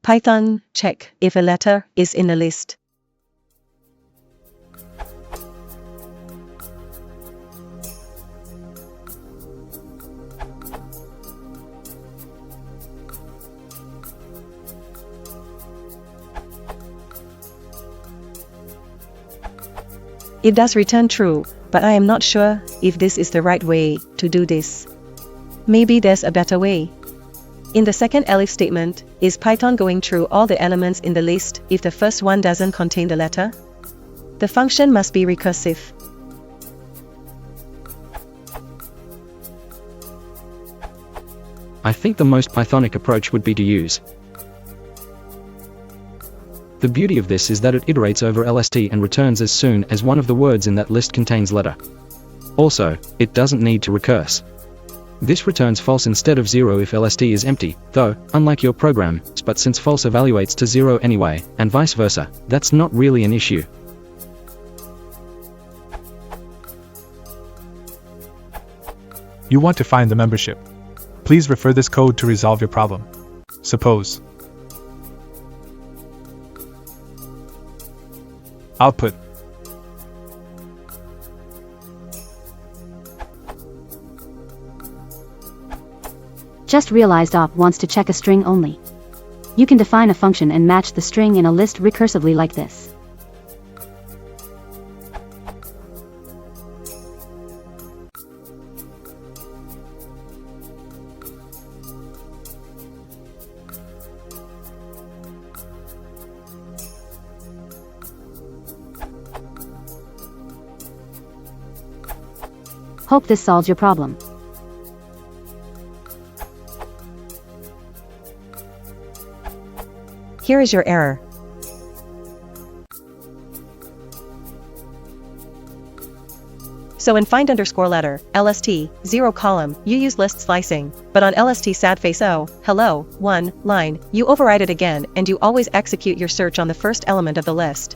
Python, check if a letter is in a list. It does return true, but I am not sure if this is the right way to do this. Maybe there's a better way. In the second elif statement, is Python going through all the elements in the list if the first one doesn't contain the letter? The function must be recursive. I think the most Pythonic approach would be to use. The beauty of this is that it iterates over LST and returns as soon as one of the words in that list contains letter. Also, it doesn't need to recurse. This returns false instead of 0 if LST is empty, though, unlike your program, but since false evaluates to 0 anyway, and vice versa, that's not really an issue. You want to find the membership. Please refer this code to resolve your problem. Suppose. Output. Just realized op wants to check a string only. You can define a function and match the string in a list recursively like this. Hope this solves your problem. Here is your error. So in find underscore letter, LST, 0 column, you use list slicing, but on LST sad face O, hello, 1, line, you override it again and you always execute your search on the first element of the list.